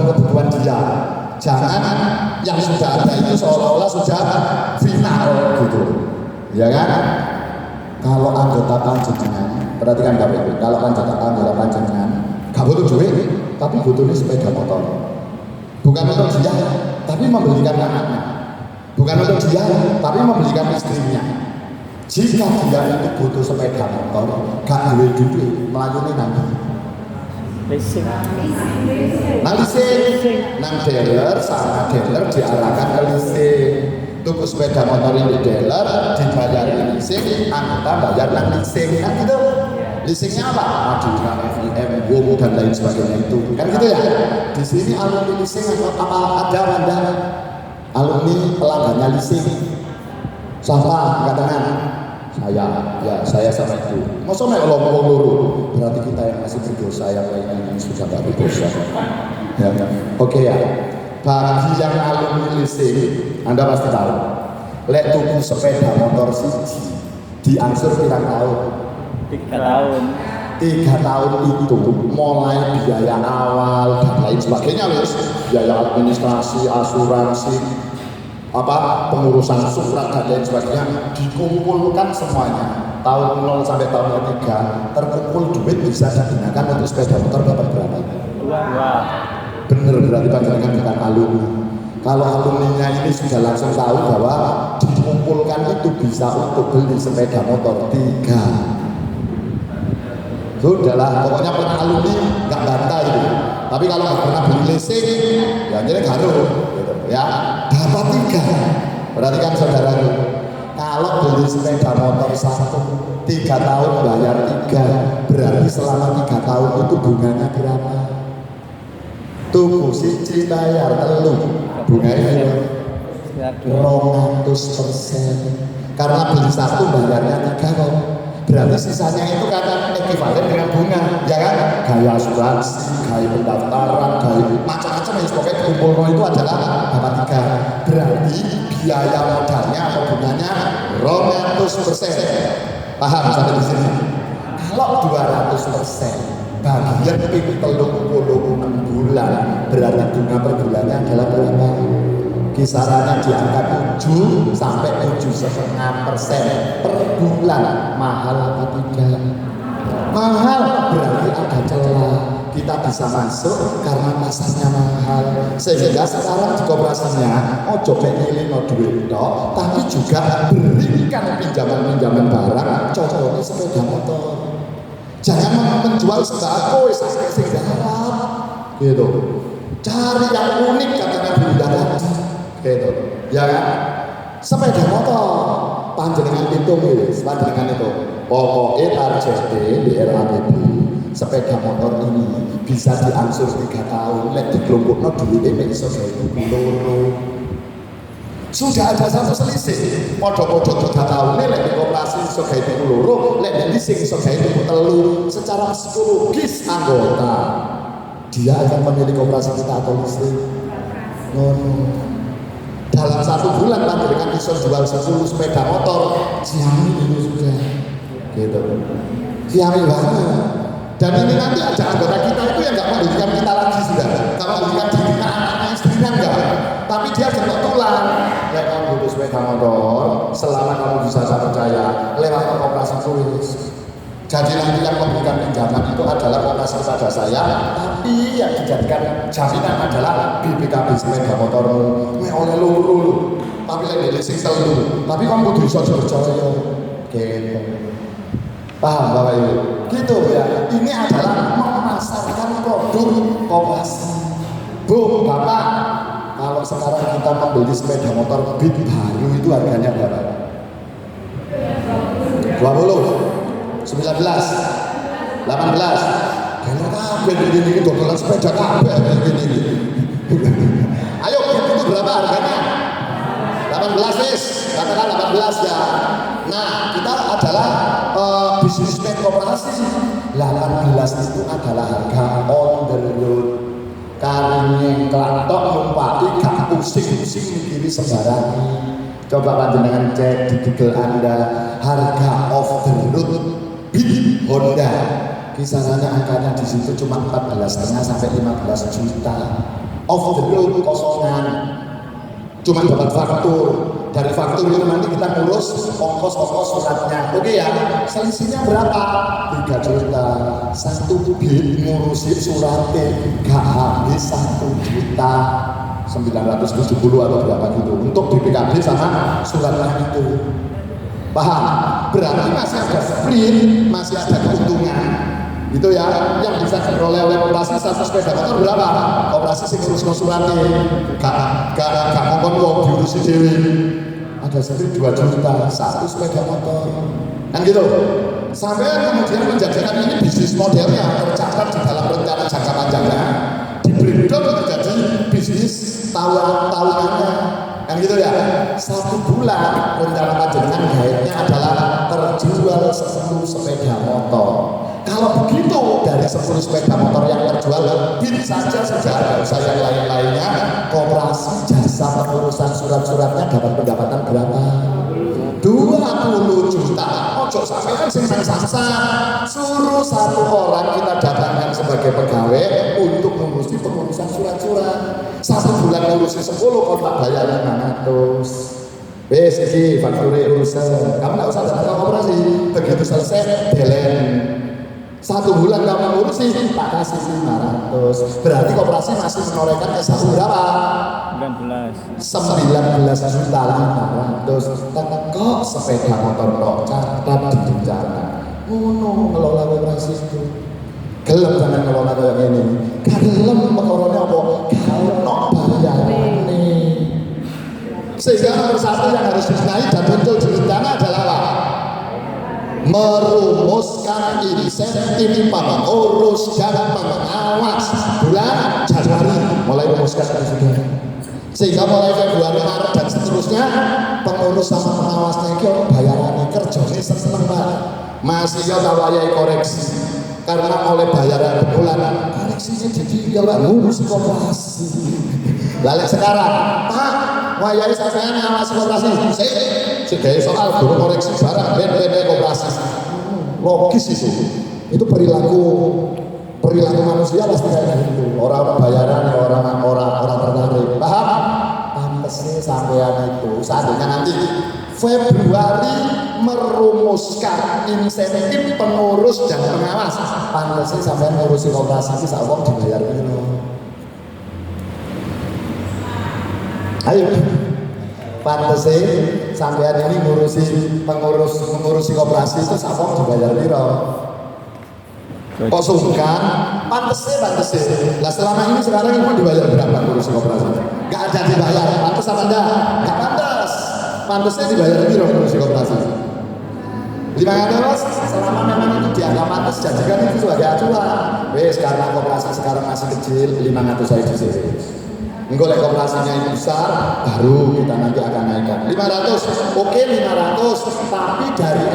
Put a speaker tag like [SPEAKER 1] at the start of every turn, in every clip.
[SPEAKER 1] kebutuhan-kebutuhan dia. Jangan yang sudah ada itu seolah-olah sudah final gitu, ya kan? Kalau anggota panjenengan, perhatikan Bapak, kalau anggota panjenengan gak butuh duit, tapi butuhnya sepeda motor. Bukan untuk dia, tapi membelikan anaknya. Bukan untuk dia, tapi membelikan istrinya. Jika dia itu butuh sepeda motor, gak duwe duit, melayani nanti.
[SPEAKER 2] Leasing.
[SPEAKER 1] Nang leasing, nang dealer sama dealer diarahkan ke leasing. Tuku sepeda motor ini dealer, dibayar leasing, anggota bayar nang leasing, kan gitu. Leasingnya apa? Madura, FIM, WOM dan lain sebagainya itu, kan gitu ya. Di sini alumni leasing apa ada Anda? Alumni pelanggannya leasing. Siapa? Angkat tangan. Saya sama itu. Masa nek ngomong loro, berarti kita yang masih berdosa, yang lain ini sudah tidak berdosa. Ya. Oke ya. Bagi yang alumni leasing, Anda pasti tahu. Lek tuku sepeda motor siji diangsur pirang tahun?
[SPEAKER 2] 3 tahun.
[SPEAKER 1] 3 tahun itu mulai biaya awal dan lain sebagainya, biaya administrasi, asuransi, pengurusan surat dan lain sebagainya dikumpulkan semuanya. Tahun 0 sampai tahun ketiga terkumpul duit bisa digunakan untuk sepeda motor dapat berapa?
[SPEAKER 2] Wah.
[SPEAKER 1] Bener, berarti panjenengan bukan alumni. Kalau alumninya ini sudah langsung tahu bahwa dikumpulkan itu bisa untuk beli sepeda motor 3. Sudahlah, pokoknya pernah alumni nggak bantah itu. Tapi kalau nggak pernah beli leasing, ya jadi garuh, gitu. Ya dapat 3. Perhatikan saudaraku, kalau beli sepeda motor 3 tahun bayar 3, berarti selama 3 tahun itu bunganya berapa? Tuku siji bayar telu, bunganya 200%. Karena beli 1 bayarnya 3 kok. Berarti sisanya itu karena ekivalen dengan bunga, ya kan? Gaya asuransi, gaya pendaftaran, gaya macam-macam yang pokoknya kumpul itu adalah dapat 3. Berarti biaya modalnya atau bunganya 200%. Paham sampai di sini? Kalau 200% bagian ping 36 bulan, berarti bunga per bulannya adalah berapa? Kisarannya di angka 7 sampai 7,5% per bulan. Mahal apa tidak? Mahal, berarti ada celah. Kita bisa masuk karena pasarnya mahal. Sehingga sekarang di koperasinya ojo pengen duit tok, tapi juga berikan pinjaman barang, contohnya sepeda motor. Jangan menjual sembako sing garap gitu. Cari yang unik katanya Bunda tadi. Gitu. Ya kan? Sepeda motor panjenengan itu panjenengan itu pokoknya target di RAPB sepeda motor ini bisa diangsur 3 tahun. Lek dikelompokno duwite mek iso gawe loro. Sudah ada satu selisih. Podo-podo 3 tahun lek di koperasi iso gawe loro, lek di leasing iso gawe 3. Secara psikologis anggota dia akan memilih koperasi kita atau leasing. Dalam 1 bulan panjenengan bisa jual 10 sepeda motor, jamin ini sudah gitu. Jamin banget. Dan ini nanti ada anggota kita itu yang nggak memberikan kita lagi sudah, nggak memberikan dirinya anaknya istrinya enggak, tapi dia getok tulang. Lek kamu butuh sepeda motor, selama kamu bisa saya percaya lewat koperasi tulis. Jadi nanti yang memberikan pinjaman itu adalah koperasi pada saya, tapi yang dijadikan jaminan adalah BPKB sepeda motormu. Oleh luru, tapi lek leasing telu, tapi kamu kudu iso percaya. Gitu. Paham Bapak Ibu? Gitu ya. Ini adalah memasarkan produk koperasi. Bu, Bapak, kalau sekarang kita membeli sepeda motor Beat baru itu harganya berapa? 20, 19, 18. Kalau kabeh ini dodolan sepeda kabeh ini. Ayo itu berapa harganya? 18 wis, katakan 18 ya. Nah, kita adalah bisnismen koperasi. 18 itu adalah harga on the road. Karena kelantok numpaki gak pusing-pusing mikiri sembarangan. Coba panjenengan cek di Google Anda harga off the road Beat Honda. Kisarannya angkanya di situ cuma 14,5 sampai 15 juta. off the road kosongan, cuma dapat faktur. Dari faktur itu nanti kita ngurus ongkos-ongkos suratnya. Oke ya, selisihnya berapa? 3 juta. Satu bit ngurusin suratnya gak habis 1.970.000 atau berapa gitu untuk BPKB sama suratnya itu. Paham? Berarti masih ada sprint, masih ada keuntungan. Itu ya, yang bisa diperoleh oleh koperasi satu sepeda motor berapa? Koperasi sih ngurus suratnya gak ngomong wong diurusi dewi. Ada sprint 2 juta, satu sepeda motor. Kan gitu. Sampai kemudian menjadikan ini bisnis modelnya tercatat di dalam rencana jangka panjangnya, di breakdown menjadi bisnis tahunannya. Kan gitu ya. 1 bulan rencana panjangnya gaetnya adalah terjual 10 sepeda motor. Kalau begitu dari 10 sepeda motor yang terjual, bin saja sudah ada usaha yang lain-lainnya. Koperasi jasa pengurusan surat-suratnya dapat pendapatan berapa? 20 juta. Ojo sampai kan senang saksa. Suruh 1 orang kita datangkan sebagai pegawai untuk mengurusi pengurusan surat-surat. 1 bulan ngurusi 10 kontrak bayar 500. Wes iki fakture urusan. Kamu nggak usah datang ke koperasi. Begitu selesai delen. 1 bulan kamu ngurusi, tak kasih 500. Berarti koperasi masih menorehkan SH berapa? 19 juta 500. Kok sepeda motor kok catat di rencana. Ngelola koperasi itu. Gelem jangan ngelola kayak ini. Gelem pekorone apa? Kalau bayaran nih. Sehingga nomor 1 yang harus dibenahi dan muncul di rencana adalah apa? Merumuskan insentif pengurus dan pengawas bulan Januari mulai merumuskan itu sudah, sehingga mulai Februari, Maret dan seterusnya pengurus sama pengawasnya itu bayarannya kerjanya seneng banget, masih ya tawayai koreksi karena oleh bayaran bulan koreksinya ditinggal ngurus koperasi. Lalu sekarang Pak wayai sampean ngawasi koperasi sebagai soal guru koreksi barang ben koperasi logis itu perilaku manusia pasti kayak gitu. Orang bayaran orang tertarik, paham? Pantasnya sampean itu seandainya nanti Februari merumuskan insentif pengurus dan pengawas, pantasnya sampean ngurusi koperasi itu sawang dibayar gitu. Ayo, pantasnya sampean ini mengurusi koperasi itu sawang dibayar piro? Kok sungkan? Pantasnya. Lah selama ini sekarang ibu dibayar berapa ngurusi koperasi? Gak ada dibayar. Pantas apa enggak? Gak pantas. Pantasnya dibayar piro ngurusi koperasi? 500. Selama memang itu dianggap pantas, jadikan itu sebagai acuan. Wes karena koperasi sekarang masih kecil, 500 saya di sini. Enggak, oleh koperasinya yang besar, baru kita nanti akan naikkan 500. Oke 500, tapi dari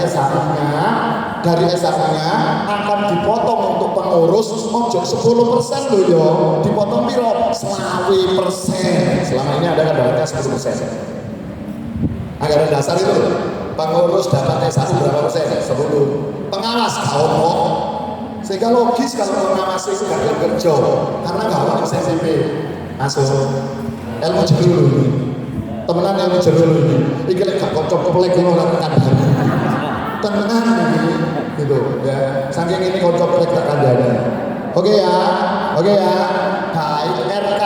[SPEAKER 1] SH-nya akan dipotong untuk pengurus ojo 10% loh yo, dipotong piro? 20%. Selama ini ada kadang-kadang 10%. Anggaran dasar itu pengurus dapat SH berapa persen? 10. Pengawas kau sehingga logis kalau pengawas itu gak kerja karena gak ada insentif. Masuk ilmu jerul ini temenan ilmu jerul ini iki lek gak kocok keplek ngono ora kandhane temenan iki gitu ya saking ini kocok keplek tak kandhane. Oke ya baik RK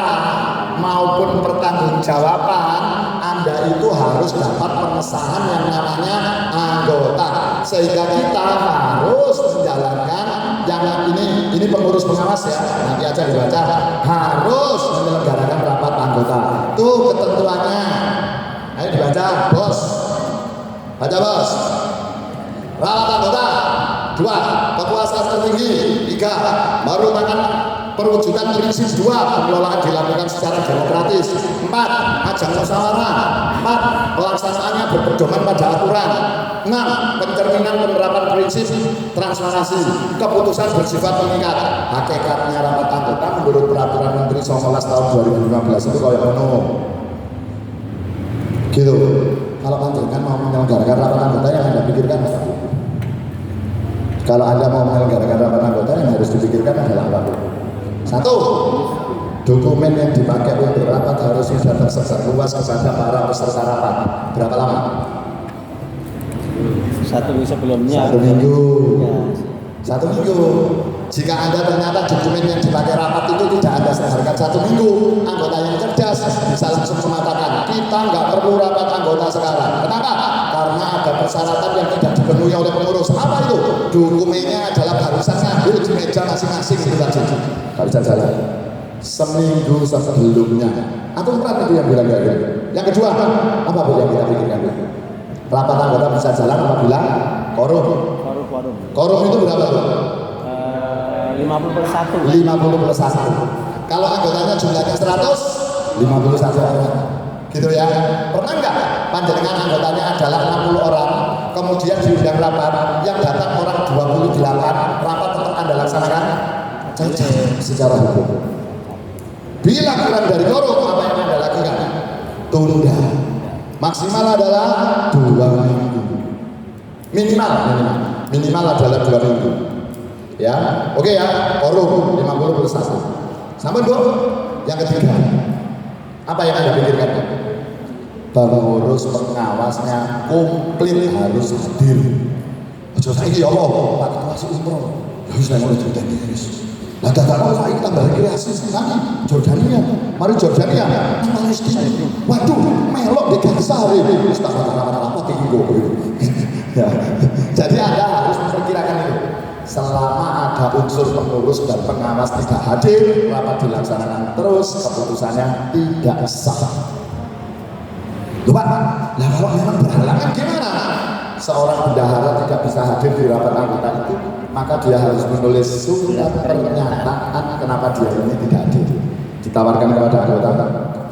[SPEAKER 1] maupun pertanggungjawaban Anda itu harus dapat pengesahan yang namanya anggota, sehingga kita harus menjalankan yang ini pengurus pengawas ya, nanti aja dibaca, harus menyelenggarakan rapat anggota. Tuh ketentuannya, ayo dibaca bos, baca bos. Rapat anggota 2. Kekuasaan tertinggi 3. Merupakan perwujudan prinsip 2. Pengelolaan dilakukan secara demokratis 4. Ajang musyawarah 4. Pelaksanaannya berpedoman pada aturan 6. Pencerminan penerapan prinsip transparansi. Keputusan bersifat mengikat. Hakikatnya rapat anggota menurut peraturan Menteri 19 tahun 2015 itu kayak penuh gitu. Kalau panjenengan mau menyelenggarakan rapat anggota yang Anda pikirkan apa? Kalau Anda mau menyelenggarakan rapat anggota yang harus dipikirkan adalah apa? 1. Dokumen yang dipakai untuk rapat harus sudah tersebar luas kepada para peserta rapat. Berapa lama?
[SPEAKER 2] 1 minggu sebelumnya.
[SPEAKER 1] 1 minggu.
[SPEAKER 2] Ya.
[SPEAKER 1] 1 minggu. Jika Anda ternyata dokumen yang dipakai rapat itu tidak Anda sebarkan 1 minggu, anggota yang cerdas bisa langsung mengatakan, kita nggak perlu rapat anggota sekarang. Kenapa? Karena ada persyaratan yang tidak dipenuhi oleh pengurus. Apa itu? Dokumennya adalah barusan ngambil di meja masing-masing itu tadi. Nggak bisa jalan. Seminggu sebelumnya. Atau berapa itu yang bilang kayak gitu? Yang kedua, apa Bu yang kita pikirkan? Rapat anggota bisa jalan apabila korum. Korum itu berapa Bu?
[SPEAKER 2] 50+1.
[SPEAKER 1] 50+1. Kalau anggotanya jumlahnya 100, 51 orang. Gitu ya. Pernah nggak panjenengan anggotanya adalah 60 orang, kemudian diundang rapat, yang datang orang 28, rapat tetap Anda laksanakan? Cacat secara hukum. Bila kurang dari korum, apa yang Anda lakukan? Tunda. Maksimal adalah 2 minggu. Minimal adalah 2 minggu. Ya, oke ya, korum 50+1. Sampai Bu, yang ketiga, apa yang Anda pikirkan? Pengurus pengawasnya komplit harus hadir. Ojo saiki ya Allah, Pak Ketua masuk umroh. Ya wis nek ngono ditendeni wis. Lah dadak saiki tambah rekreasi senang Jordania. Mari Jordania nang Palestina. Waduh, melok di Gaza wis tak apa-apa tinggo. Ya. Jadi Anda harus memperkirakan itu. Selama ada unsur pengurus dan pengawas tidak hadir, rapat dilaksanakan terus, keputusannya tidak sah. Loh Pak, nah kalau memang berhalangan gimana? Seorang bendahara tidak bisa hadir di rapat anggota itu, maka dia harus menulis surat pernyataan kenapa dia ini tidak hadir. Ditawarkan kepada anggota.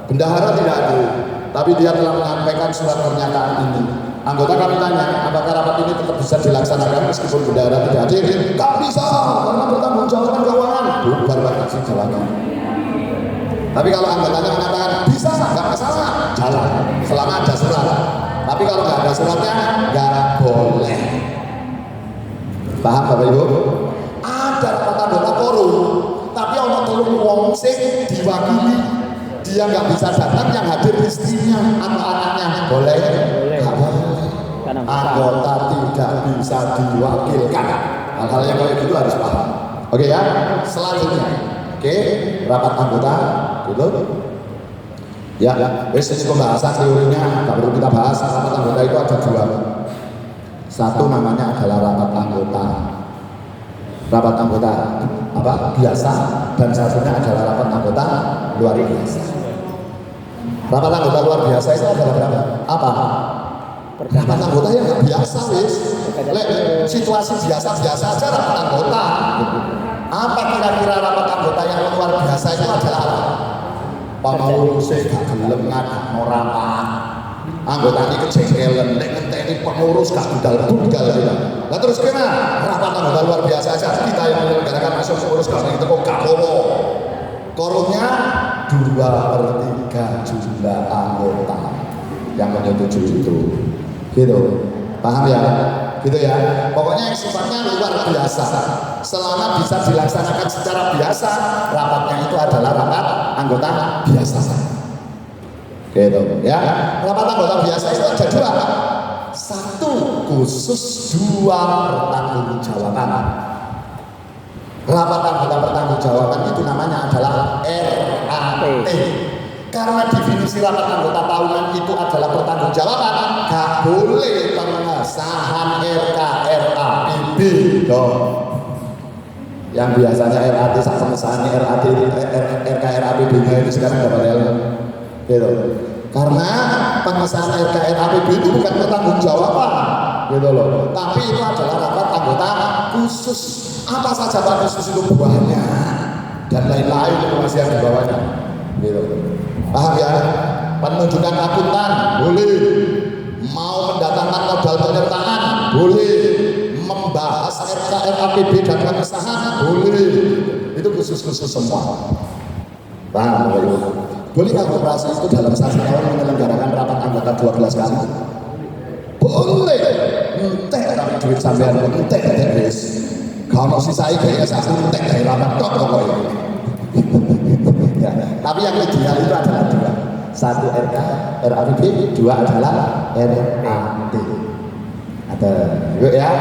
[SPEAKER 1] Bendahara tidak hadir, tapi dia telah menyampaikan surat pernyataan ini. Anggota kami tanya, apakah rapat ini tetap bisa dilaksanakan meskipun bendahara tidak hadir? Gak bisa, karena bertanggung jawaban keuangan. Bubar batasi jalannya. Tapi kalau anggotanya mengatakan bisa, nggak masalah, jalan. Selama ada surat. Tapi kalau nggak ada suratnya, nggak boleh. Paham Bapak Ibu? Ada rapat anggota korum, tapi orang telung wong sing diwakili. Dia nggak bisa datang, yang hadir istrinya atau anaknya. Boleh? Anggota tidak bisa diwakilkan. Hal-hal yang kayak gitu harus paham. Oke ya, selanjutnya. Oke, rapat anggota, gitu. Ya, wes ini pembahasan teorinya, nggak perlu kita bahas. Rapat anggota itu ada 2. Satu namanya adalah rapat anggota. Rapat anggota apa? Biasa, dan satunya adalah rapat anggota luar biasa. Rapat anggota luar biasa itu adalah berapa? Apa? Rapat anggota yang nggak biasa wis. Situasi biasa-biasa aja rapat anggota. Apa kira-kira rapat anggota yang luar biasa itu adalah apa? Pengurusnya gak gelem ngadakno rapat. Anggotanya kejengkelan, nek ngenteni pengurus gak budal-budal gitu. Lah terus gimana? Rapat anggota luar biasa aja kita yang menyelenggarakan masuk pengurus gak itu kok gak apa. Korumnya 2/3 jumlah anggota yang menyetujui itu. Gitu. Paham ya? Gitu ya. Pokoknya yang sifatnya luar biasa. Selama bisa dilaksanakan secara biasa, rapatnya itu adalah rapat anggota biasa. Gitu ya. Rapat anggota biasa itu ada 2. 1 khusus, 2 pertanggungjawaban. Rapat anggota pertanggungjawaban itu namanya adalah RAT. Karena definisi rapat anggota tahunan itu adalah pertanggungjawaban, gak boleh pengesahan RKRAPB dong. Yang biasanya RAT saat pengesahannya RKRAPB nya itu sekarang dapat L gitu. Karena pengesahan RKRAPB itu bukan pertanggungjawaban gitu loh, tapi itu adalah rapat anggota khusus. Apa saja Pak khusus itu buahnya dan lain-lain itu masih yang di bawahnya gitu. Paham ya? Penunjukan akuntan boleh, mau mendatangkan modal penyertaan boleh, membahas RKRAPB dan pengesahan boleh. Itu khusus-khusus semua. Paham ya? Boleh nggak koperasi itu dalam 1 tahun menyelenggarakan rapat anggota 12 kali? Boleh. Entek tapi duit sampean entek guys. Kalau sisai kayak satu entek dari rapat tok pokoknya. Ya. Tapi yang ideal itu adalah dua. Satu RAPP, dua adalah RAT. Ada, yuk ya.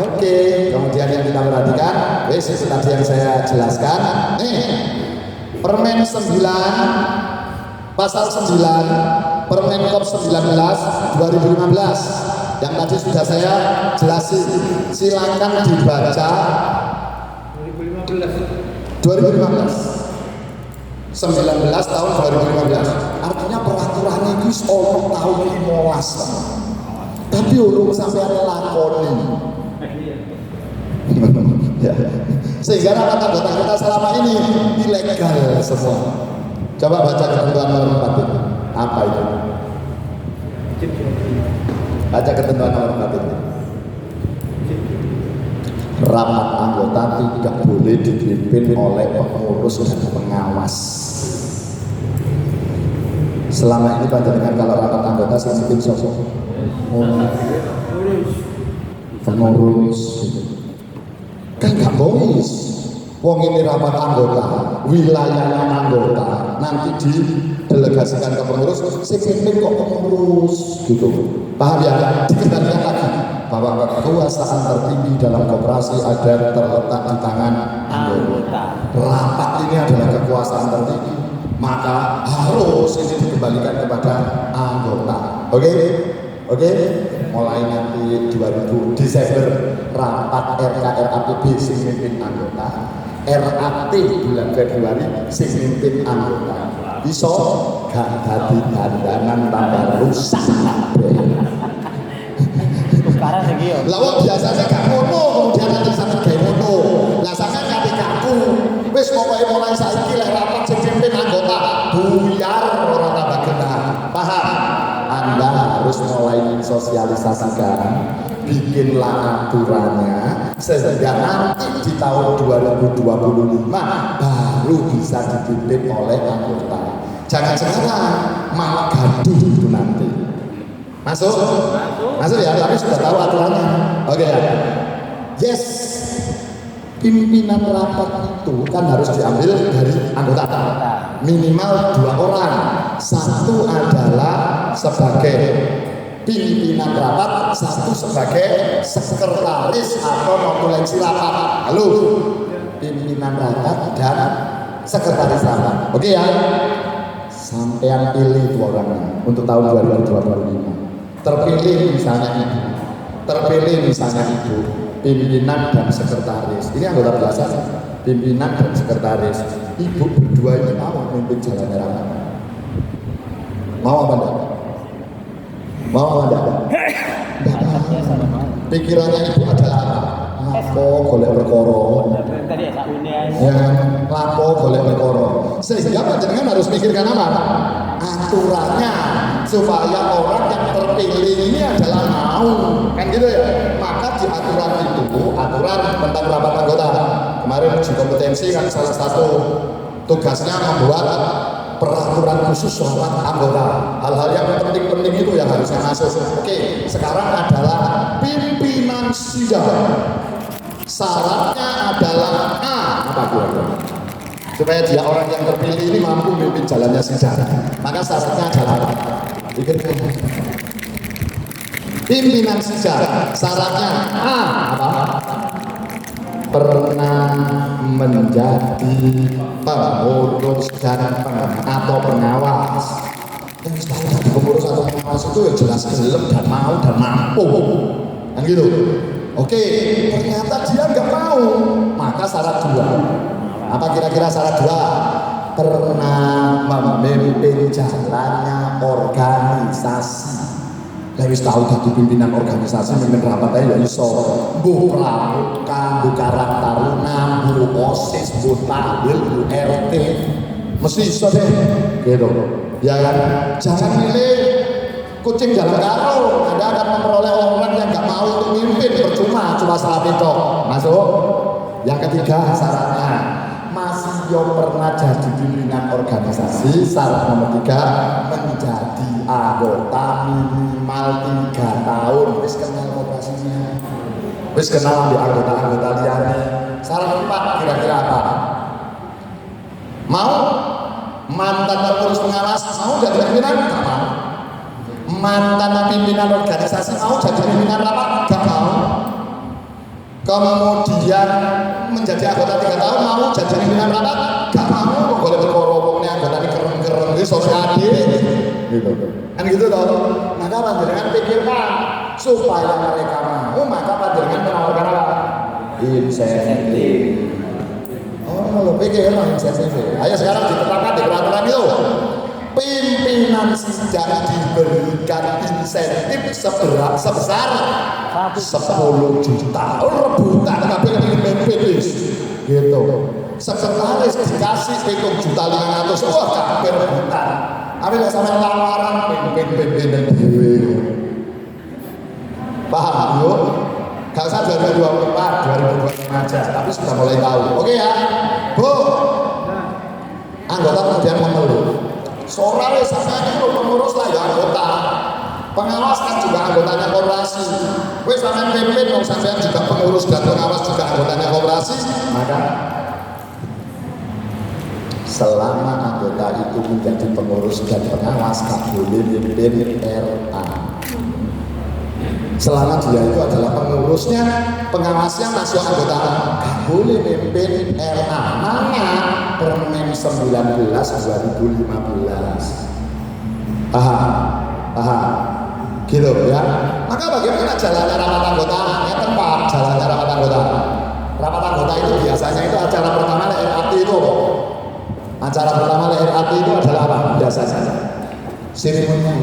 [SPEAKER 1] Oke. Kemudian yang kita perhatikan, wes itu tadi yang saya jelaskan. Nih, Permen 9, Pasal 9, Permenkop 19 2015 yang tadi sudah saya jelasin. Silakan dibaca. 2015. 19 tahun 2015. Artinya peraturan itu ono tahun 15. Tapi urung sampai lakoni. Ya. Sehingga rapat anggota kita selama ini ilegal semua. Coba baca ketentuan nomor 4 itu. Apa itu? Baca ketentuan nomor 4 itu. Rapat anggota tidak boleh dipimpin oleh pengurus dan pengawas. Selama ini panjenengan kalau rapat anggota saya mungkin sosok pengurus kan nggak bohong. Wong ini rapat anggota, wilayahnya anggota, nanti didelegasikan ke pengurus, pimpin kok pengurus gitu. Paham ya? Dikembalikan lagi bahwa kekuasaan tertinggi dalam koperasi ada terletak di tangan anggota. Rapat ini adalah kekuasaan tertinggi, maka harus ini dikembalikan kepada anggota. Oke? Mulai nanti 2000 Desember rapat RKRAPB sing mimpin anggota, RAT bulan Februari sing mimpin anggota. Bisa gak dadi dandanan tambah rusak.
[SPEAKER 2] Tukaran lagi yo.
[SPEAKER 1] Lah wong biasanya gak ngono, kemudian nanti sampe gawe ngono. Lah sampean kate kaku. Wis pokoke mulai saiki lek rapat sing mimpin anggota buyar ora tambah genah. Paham? Anda harus mulai mensosialisasikan, bikinlah aturannya sehingga nanti di tahun 2025 baru bisa dipimpin oleh anggota. Jangan sekarang malah gaduh itu nanti. Masuk ya, tapi sudah tahu aturannya. Oke ya. Yes. Pimpinan rapat itu kan harus diambil dari anggota. Minimal 2 orang. Satu adalah sebagai pimpinan rapat, satu sebagai sekretaris atau notulensi rapat. Halo, pimpinan rapat dan sekretaris rapat. Oke ya, sampean pilih 2 orangnya untuk tahun 2025. Terpilih misalnya ibu, pimpinan dan sekretaris. Ini anggota biasa, pimpinan dan sekretaris. Ibu berdua ini mau memimpin jalannya rapat. Mau apa enggak? Pikirannya ibu adalah apa? Lapo golek perkara.
[SPEAKER 2] Tadi sak une
[SPEAKER 1] Ya, lapo golek perkara. Sehingga panjenengan harus mikirkan apa? Aturannya supaya orang yang terpilih ini adalah mau, kan gitu ya. Maka di aturan itu, aturan tentang rapat anggota. Kemarin uji kompetensi kan salah satu tugasnya membuat peraturan khusus rapat anggota. Hal-hal yang penting-penting itu yang harusnya masuk. Oke, sekarang adalah pimpinan sidang. Syaratnya adalah A. Apa kira-kira? Supaya dia orang yang terpilih ini mampu memimpin jalannya sidang. Maka syaratnya adalah pikirkan. Pimpinan sidang. Syaratnya A. Apa? Pernah menjadi pengurus atau pengawas. Yang tahu jadi pengurus atau pengawas itu ya jelas gelem dan mau dan mampu, kan gitu. Oke, ternyata dia nggak mau, maka syarat 2. Apa kira-kira syarat 2? Pernah memimpin jalannya organisasi. Lah wis tahu dadi pimpinan organisasi mimpin rapat ae ya iso. Mbuh pramuka, mbuh karang taruna, mbuh OSIS, mbuh tahil, mbuh RT. Mesti iso deh. Gitu. Ya kan? Jangan milih kucing jalan karo. Anda akan memperoleh orang yang nggak mau untuk mimpin, percuma, cuma salah itu. Masuk. Yang ketiga syaratnya masih yo pernah jadi pimpinan organisasi. Syarat nomor 3 menjadi anggota minimal 3 tahun. Wis kenal operasinya, wis kenal di anggota-anggota liane. Syarat 4 kira-kira apa? Mau Mantan pengurus pengawas mau jadi pimpinan? Gak mau. Mantan pimpinan organisasi mau jadi pimpinan rapat? Gak mau. Kemudian menjadi anggota 3 tahun mau jadi pimpinan rapat? Gak mau. Boleh berkorong anggota ini keren-keren di sosial gitu. Kan gitu toh. Maka panjenengan pikirkan supaya mereka mau, maka panjenengan menawarkan apa? Insentif. Oh, lo pikir lah insentif. Ayo sekarang ditetapkan di peraturan itu. Pimpinan sidang diberikan insentif sebesar 10 juta. Rebutan tapi ingin mimpin gitu. Sekretaris dikasih 7.500.000. Wah, kabeh rebutan. Tapi nggak sampai lamaran pimpin dan dewe. Paham yuk? Gak usah 2024, 2025 aja, tapi sudah mulai tahu. Oke ya, Bu. Anggota kemudian mengeluh. Soalnya sampai itu pengurus lah ya anggota. Pengawas kan juga anggotanya koperasi. Wes sampai pimpin, mau sampean juga pengurus dan pengawas juga anggotanya koperasi. Maka selama anggota itu menjadi pengurus dan pengawas, gak boleh mimpin RA. Selama dia itu adalah pengurusnya, pengawasnya masuk anggota, gak boleh mimpin RA. Mana Permen 19 2015. Paham? Gitu ya. Maka bagaimana jalannya rapat anggota? Ya tempat jalannya rapat anggota. Rapat anggota itu biasanya itu acara pertama RAT itu. Acara pertama RAT itu adalah apa? Biasanya seremoninya.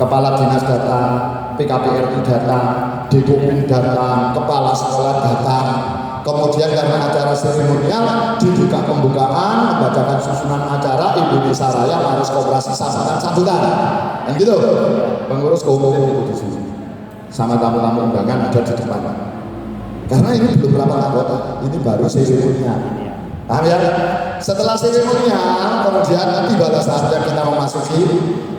[SPEAKER 1] Kepala dinas datang, PKPRI datang, Dekopin datang, kepala sekolah datang. Kemudian karena acara seremonial dibuka pembukaan, membacakan susunan acara, Indonesia Raya harus koperasi sambutan. Dan gitu. Pengurus keumuman itu di sini. Sama tamu-tamu undangan ada di depan. Karena ini belum rapat anggota, ini baru seremonial. Paham ya? Setelah seremonial, kemudian tibalah saatnya kita memasuki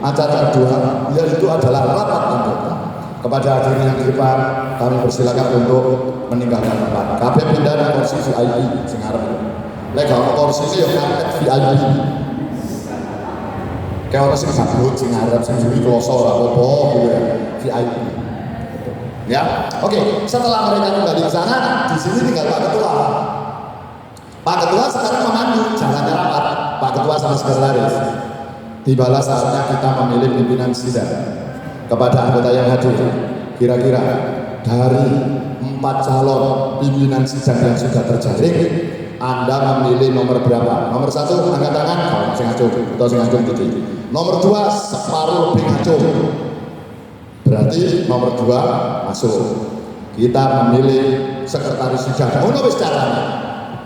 [SPEAKER 1] acara kedua, yaitu adalah rapat anggota. Kepada hadirin yang di depan, kami persilakan untuk meninggalkan tempat. Kabeh pindah ke kursi VIP sing arep. Lek gak kursi iki yo ngangkat VIP. Kayak orang sing sabut sing arep sing juri kloso ora apa-apa gitu ya. VIP. Ya. Oke, setelah mereka kembali ke sana, di sini tinggal Pak Ketua. Pak Ketua sekarang memandu jalannya rapat. Pak Ketua sama sekretaris. Tibalah saatnya kita memilih pimpinan sidang. Kepada anggota yang hadir, kira-kira dari 4 calon pimpinan sidang yang sudah terjaring, Anda memilih nomor berapa? Nomor 1 angkat tangan, kalau sing ngacung atau sing ngacung gitu. Nomor 2 separuh lebih ngacung. Berarti nomor 2 masuk. Kita memilih sekretaris sidang. Oh, wis caranya.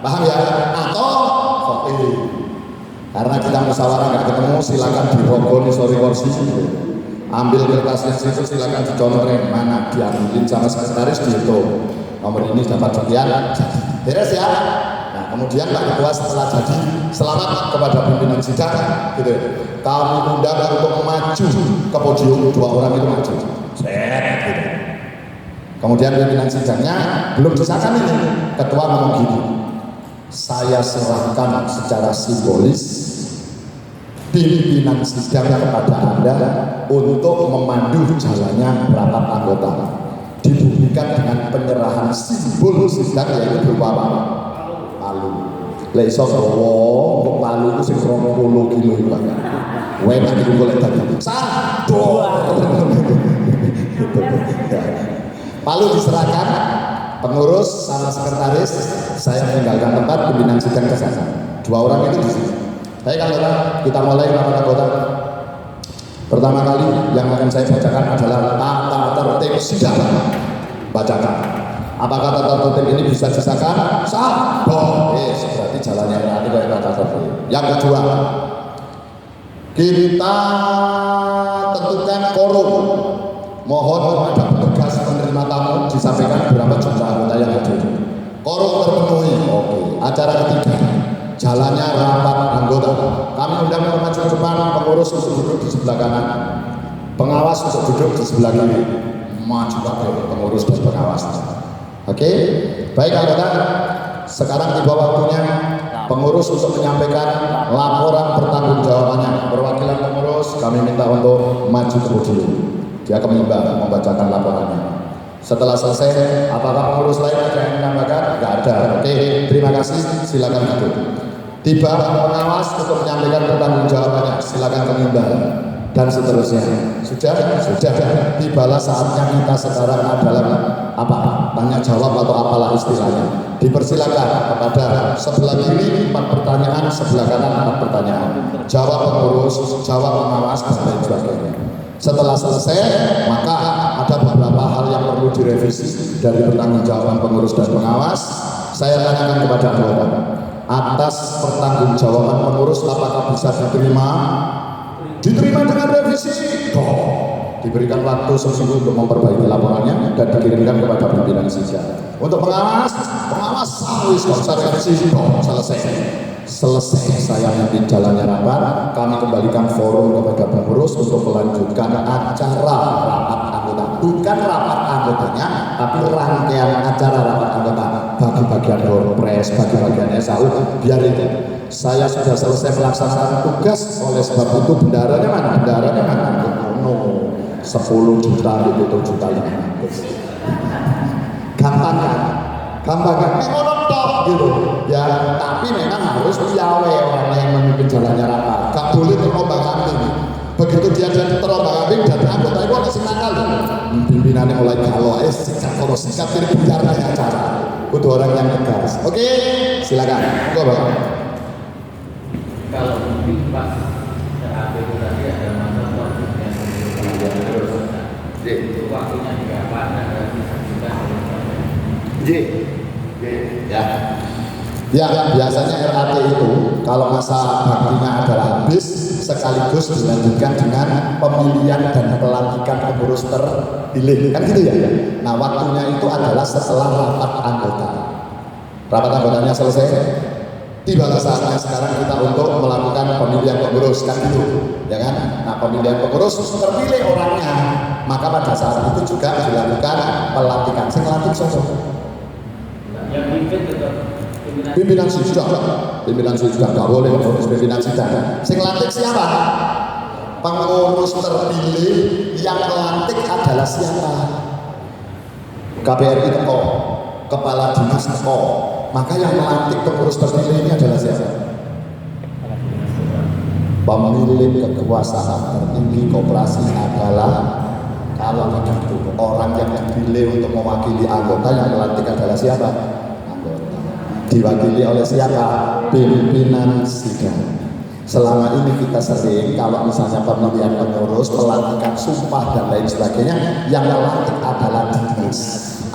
[SPEAKER 1] Paham ya? Atau karena kita musyawarah nggak ketemu, silakan dirogol di sorry kursi. Ambil kertasnya situ, silakan dicontohin mana diambilin sama sekretaris dihitung. Nomor ini dapat sekian, beres ya. Nah kemudian Pak Ketua setelah jadi selamat kepada pimpinan sidang, gitu. Kami undang untuk maju ke podium, 2 orang itu maju. Set, gitu. Kemudian pimpinan sidangnya belum disahkan ini, ketua ngomong gini. Saya serahkan secara simbolis pimpinan sidang kepada Anda untuk memandu jalannya rapat anggota. Dibuktikan dengan penyerahan simbol sidang yaitu berupa apa? Palu. Lek iso kok palu itu sing 20 kilo iki, Pak. Enak iki golek tadi. Sador. Palu diserahkan pengurus sama sekretaris, saya meninggalkan tempat, pimpinan sidang ke sana. 2 orang itu di sini. Baik anggota, kita mulai rapat anggota. Pertama kali yang akan saya bacakan adalah tata tertib sidang. Bacakan. Apakah tata tertib ini bisa disahkan? Sah. Berarti jalannya nanti kayak tata tertib. Yang kedua, kita tentukan quorum. Mohon kepada petugas penerima tamu disampaikan berapa jumlah anggota yang hadir. Quorum terpenuhi. Oke. Acara ketiga, jalannya rapat anggota. Kami undang maju ke depan, pengurus untuk duduk di sebelah kanan, pengawas untuk duduk di sebelah kiri. Maju pakai pengurus dan pengawas. Oke, baik anggota. Sekarang tiba waktunya pengurus untuk menyampaikan laporan pertanggungjawabannya. Perwakilan pengurus kami minta untuk maju ke podium. Dia kembali membacakan laporannya. Setelah selesai, apakah pengurus lain ada yang menambahkan? Tidak ada. Oke, terima kasih. Silakan duduk. Tiba pengawas untuk menyampaikan pertanggungjawabannya. Silakan kembali. Dan seterusnya. Sudah. Tibalah saatnya kita sekarang adalah apa? Tanya jawab atau apalah istilahnya. Dipersilakan kepada sebelah kiri 4 pertanyaan, sebelah kanan 4 pertanyaan. Jawab pengurus, jawab pengawas dan lain sebagainya. Setelah selesai, maka ada beberapa hal yang perlu direvisi dari pertanggungjawaban pengurus dan pengawas. Saya tanyakan kepada anggota, atas pertanggungjawaban pengurus apakah bisa diterima? Diterima dengan revisi. Diberikan waktu seminggu untuk memperbaiki laporannya dan dikirimkan kepada pimpinan sidang. Untuk pengawas sawis revisi. Selesai saya memimpin jalannya rapat, kami kembalikan forum kepada pengurus untuk melanjutkan acara rapat anggota. Bukan rapat anggotanya, tapi rangkaian acara rapat anggota. Bagi-bagian doorpress, bagi-bagian SAU, biar itu. Saya sudah selesai melaksanakan tugas, oleh sebab itu bendaranya mana? 10 juta, 7 juta ini. Gampang kan? Mengonot gitu ya, tapi memang harus piawe orang yang memimpin jalannya rapat. Gak boleh terombang-ambing. Begitu dia jadi terombang-ambing dan anggota itu ada nakal. Pimpinannya mulai galau, sikat ini biar acara. Kudu orang yang tegas. Oke, silakan. Bapak.
[SPEAKER 3] Kalau mungkin Pak CAP itu tadi ada masa waktunya terus itu waktunya juga padat dan bisa juga
[SPEAKER 1] ya biasanya RAT itu kalau masa baktinya adalah habis sekaligus dilanjutkan dengan pemilihan dan pelantikan pengurus terpilih kan gitu ya. Nah waktunya itu adalah setelah rapat anggota. Rapat anggotanya selesai, tibalah saatnya sekarang kita untuk melakukan pemilihan pengurus kan gitu ya kan. Nah pemilihan pengurus terpilih orangnya, maka pada saat itu juga dilakukan pelantikan. Sing lantik sosok
[SPEAKER 3] yang pimpin tetap
[SPEAKER 1] pimpinan sidang nggak boleh pengurus pimpinan sidang. Sing lantik siapa? Pengurus terpilih yang melantik adalah siapa? KPRI teko, kepala dinas teko. Maka yang melantik pengurus terpilih ini adalah siapa? Pemilik kekuasaan tertinggi koperasi adalah, kalau begitu orang yang dipilih untuk mewakili anggota yang melantik adalah siapa? Anggota. Diwakili oleh siapa? Pimpinan sidang. Selama ini kita sering kalau misalnya pemilihan pengurus, pelantikan sumpah dan lain sebagainya, yang melantik adalah dinas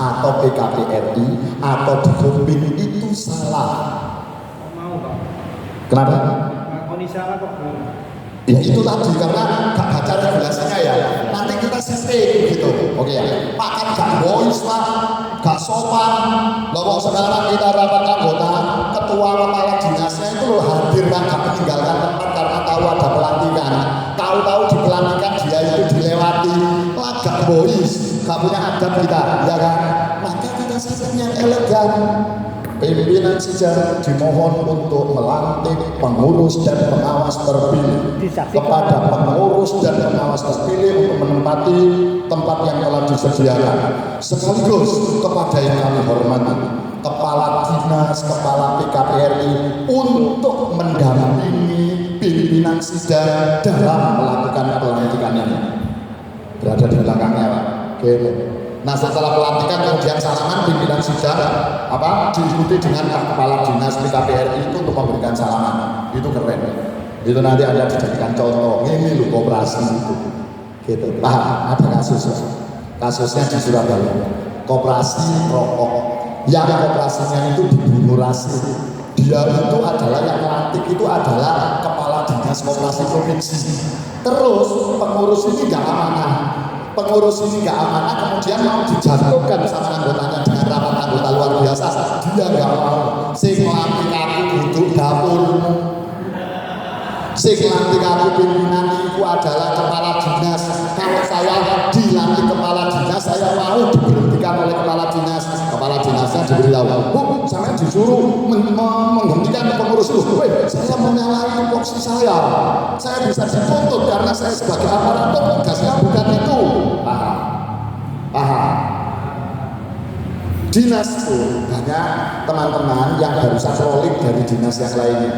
[SPEAKER 1] atau PKPRI atau Dikompin, itu salah.
[SPEAKER 3] mau Pak.
[SPEAKER 1] Kenapa?
[SPEAKER 3] Ngakoni salah kok.
[SPEAKER 1] Ya itu tadi karena gak baca regulasinya ya. Nanti kita sistem gitu. Oke ya. Pak kan gak voice lah, gak sopan. Loh sekarang kita rapat anggota, ketua kepala dinasnya itu loh hadir kan, gak meninggalkan tempat karena tahu ada pelantikan. Tahu-tahu di pelantikan dia itu dilewati, lah gak voice, gak punya adab kita, ya kan? Maka kita sistem yang elegan. Pimpinan sidang dimohon untuk melantik pengurus dan pengawas terpilih. Kepada pengurus dan pengawas terpilih untuk menempati tempat yang telah disediakan. Sekaligus kepada yang kami hormati, kepala dinas, kepala PKPRI untuk mendampingi pimpinan sidang dalam melakukan pelantikan ini. Berada di belakangnya, Pak. Oke. Nah setelah pelantikan kemudian salaman pimpinan sidang diikuti dengan kepala dinas PKPRI itu untuk memberikan salaman. Itu keren. Itu nanti ada dijadikan contoh. Ini loh koperasi itu. Gitu. Nah ada kasusnya di Surabaya. Koperasi rokok. Yang koperasinya itu dibunuh Rasid. Dia itu adalah yang melantik itu adalah kepala dinas koperasi provinsi. Terus pengurus ini nggak amanah. Pengurus ini nggak amanah, kemudian mau dijatuhkan sama anggotanya dengan rapat anggota luar biasa. Dia nggak mau. Sing lantik aku duduk dapurmu. Sing lantik aku pimpinan itu adalah kepala dinas. Kalau saya dilantik kepala dinas, saya mau diberhentikan oleh kepala dinas. Kepala dinasnya diberitahu, sampai disuruh menghentikan pengurus itu. Weh, saya menyalahi tupoksi saya bisa dituntut karena saya sebagai aparatur, tugasnya bukan itu. Paham? Dinas itu banyak teman-teman yang barusan rolling dari dinas yang lainnya,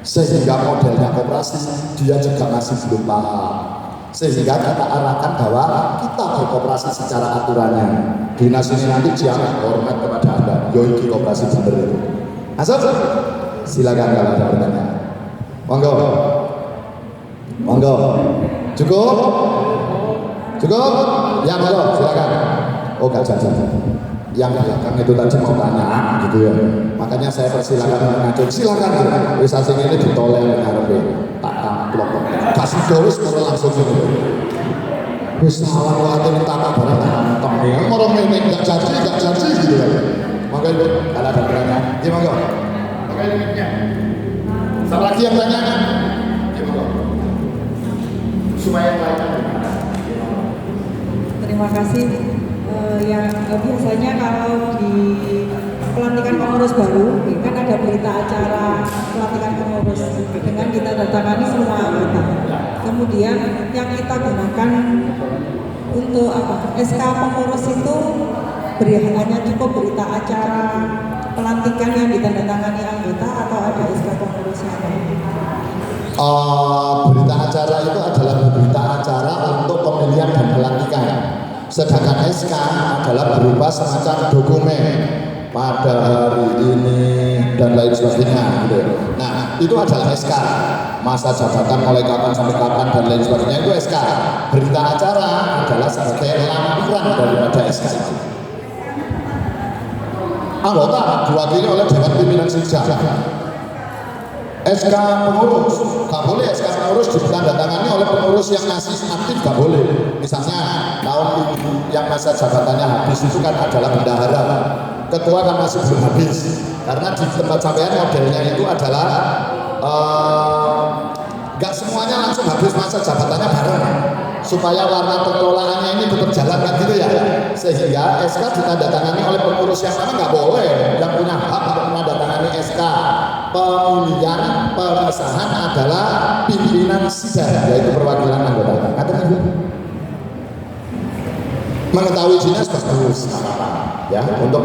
[SPEAKER 1] sehingga modelnya koperasi dia juga masih belum paham, sehingga kita arahkan bahwa kita berkoperasi secara aturannya. Dinas ini nanti jangan hormat kepada Anda, yoiki koperasi bener itu. Masuk? Silakan kalau ada pertanyaan. Monggo. Cukup? Ya monggo, silakan. Oh gak jajan. Yang belakang itu tadi mau tanya gitu ya, makanya saya persilakan mengacu. Silakan, wis asing ini ditoleh ngarepe tak tamplok kasih garis terus langsung gitu. Wis salah wae tak barang nonton ya orang ini gak janji gitu kan. Maka itu kalau ada pertanyaan ya monggo. Maka limitnya siapa lagi yang tanya ya monggo supaya yang lain.
[SPEAKER 4] Terima kasih. Biasanya kalau di pelantikan pengurus baru kan ada berita acara pelantikan pengurus dengan kita datangani semua anggota. Kemudian yang kita gunakan untuk SK pengurus itu hanya cukup berita acara pelantikan yang ditandatangani anggota atau ada SK pengurusnya?
[SPEAKER 1] Berita acara itu adalah berita acara untuk pemilihan dan pelantikan. Sedangkan SK adalah berupa semacam dokumen pada hari ini dan lain sebagainya gitu. Nah, itu adalah SK. Masa jabatan mulai kapan sampai kapan dan lain sebagainya itu SK. Berita acara adalah sebagai lampiran daripada SK itu. Anggota diwakili oleh Dewan Pimpinan Sidang. SK pengurus, gak boleh SK pengurus ditandatangani oleh pengurus yang masih aktif, gak boleh. Misalnya tahun ini yang masa jabatannya habis itu kan adalah bendahara, ketua kan masih belum habis. Karena di tempat sampean modelnya itu adalah gak semuanya langsung habis masa jabatannya bareng, supaya warna pengelolaannya ini tetap jalan kan gitu ya. Sehingga SK ditandatangani oleh pengurus yang mana nggak boleh. Yang punya hak untuk menandatangani SK pemilihan pengesahan adalah pimpinan sidang, yaitu perwakilan anggota. Mengetahui dinas bagus, ya untuk